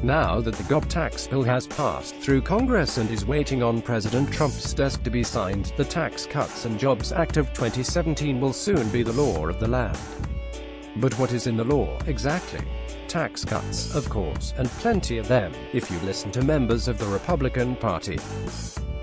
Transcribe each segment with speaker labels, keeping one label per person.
Speaker 1: Now that the GOP tax bill has passed through Congress and is waiting on President Trump's desk to be signed, the Tax Cuts and Jobs Act of 2017 will soon be the law of the land. But what is in the law, exactly? Tax cuts, of course, and plenty of them, if you listen to members of the Republican Party.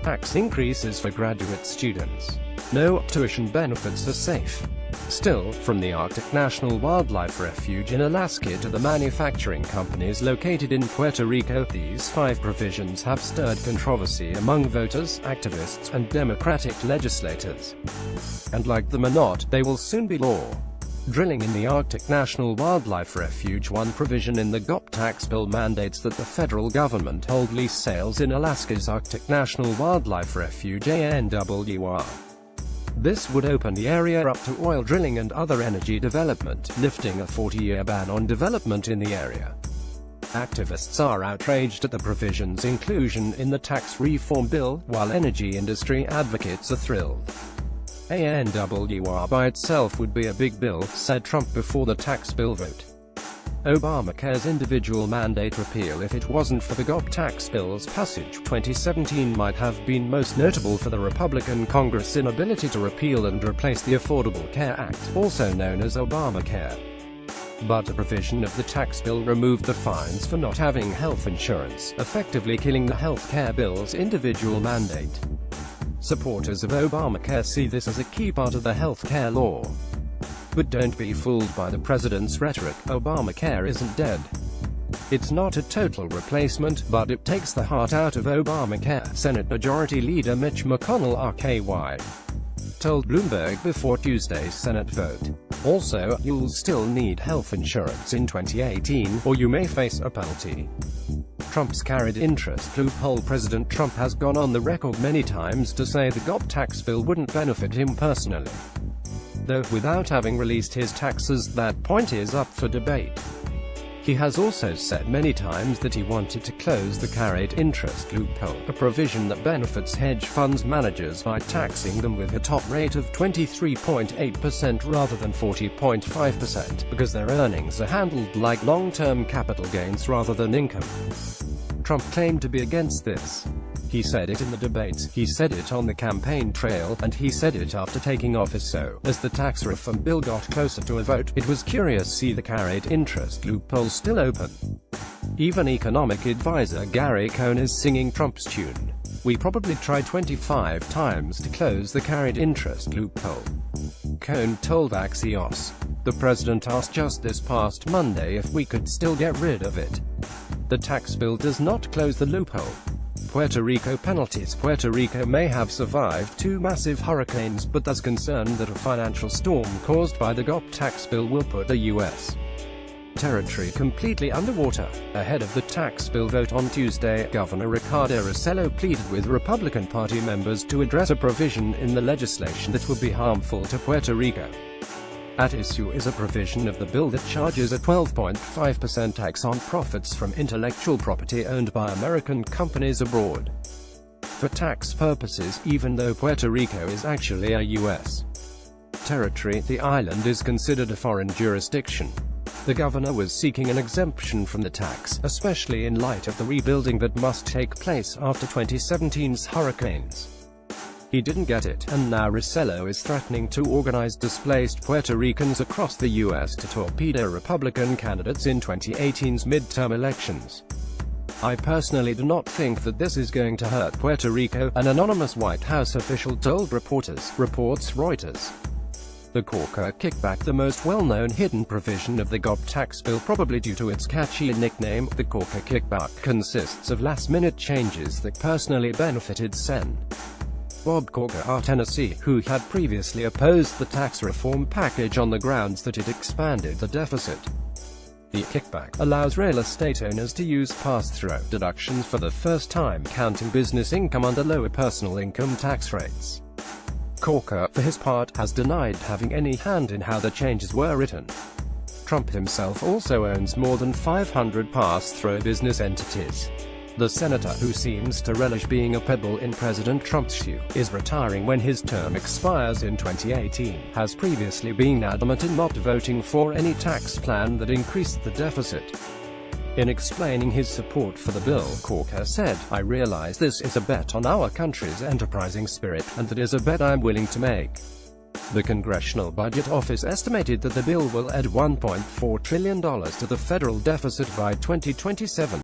Speaker 1: Tax increases for graduate students. No tuition benefits are safe. Still, from the Arctic National Wildlife Refuge in Alaska to the manufacturing companies located in Puerto Rico, these 5 provisions have stirred controversy among voters, activists, and Democratic legislators. And like them or not, they will soon be law. Drilling in the Arctic National Wildlife Refuge. One provision in the GOP tax bill mandates that the federal government hold lease sales in Alaska's Arctic National Wildlife Refuge (anwr). This would open the area up to oil drilling and other energy development, lifting a 40-year ban on development in the area. Activists are outraged at the provision's inclusion in the tax reform bill, while energy industry advocates are thrilled. anwr by itself would be a big bill, said Trump before the tax bill vote. Obamacare's individual mandate repeal, if it wasn't for the GOP tax bill's passage, 2017 might have been most notable for the Republican Congress' inability to repeal and replace the Affordable Care Act, also known as Obamacare. But a provision of the tax bill removed the fines for not having health insurance, effectively killing the health care bill's individual mandate. Supporters of Obamacare see this as a key part of the health care law. But don't be fooled by the president's rhetoric. Obamacare isn't dead. It's not a total replacement, but it takes the heart out of Obamacare, Senate Majority Leader Mitch McConnell RKY told Bloomberg before Tuesday's Senate vote. Also, you'll still need health insurance in 2018, or you may face a penalty. Trump's carried interest loophole. President Trump has gone on the record many times to say the GOP tax bill wouldn't benefit him personally. Though without having released his taxes, that point is up for debate. He has also said many times that he wanted to close the carried interest loophole, a provision that benefits hedge funds managers by taxing them with a top rate of 23.8% rather than 40.5%, because their earnings are handled like long-term capital gains rather than income. Trump claimed to be against this. He said it in the debates, he said it on the campaign trail, and he said it after taking office. So, as the tax reform bill got closer to a vote, it was curious to see the carried interest loophole still open. Even economic advisor Gary Cohn is singing Trump's tune. We probably tried 25 times to close the carried interest loophole. Cohn told Axios. The president asked just this past Monday if we could still get rid of it. The tax bill does not close the loophole. Puerto Rico penalties. Puerto Rico may have survived 2 massive hurricanes, but there's concern that a financial storm caused by the GOP tax bill will put the U.S. territory completely underwater. Ahead of the tax bill vote on Tuesday, Governor Ricardo Rossello pleaded with Republican Party members to address a provision in the legislation that would be harmful to Puerto Rico. At issue is a provision of the bill that charges a 12.5% tax on profits from intellectual property owned by American companies abroad. For tax purposes, even though Puerto Rico is actually a U.S. territory, the island is considered a foreign jurisdiction. The governor was seeking an exemption from the tax, especially in light of the rebuilding that must take place after 2017's hurricanes. He didn't get it, and now Rossello is threatening to organize displaced Puerto Ricans across the U.S. to torpedo Republican candidates in 2018's midterm elections. I personally do not think that this is going to hurt Puerto Rico, an anonymous White House official told reporters, reports Reuters. The Corker kickback, the most well-known hidden provision of the GOP tax bill, probably due to its catchy nickname, the Corker kickback, consists of last-minute changes that personally benefited Sen. Bob Corker of Tennessee, who had previously opposed the tax reform package on the grounds that it expanded the deficit. The kickback allows real estate owners to use pass-through deductions for the first time, counting business income under lower personal income tax rates. Corker, for his part, has denied having any hand in how the changes were written. Trump himself also owns more than 500 pass-through business entities. The senator, who seems to relish being a pebble in President Trump's shoe, is retiring when his term expires in 2018, has previously been adamant in not voting for any tax plan that increased the deficit. In explaining his support for the bill, Corker said, "I realize this is a bet on our country's enterprising spirit, and that is a bet I'm willing to make." The Congressional Budget Office estimated that the bill will add $1.4 trillion to the federal deficit by 2027.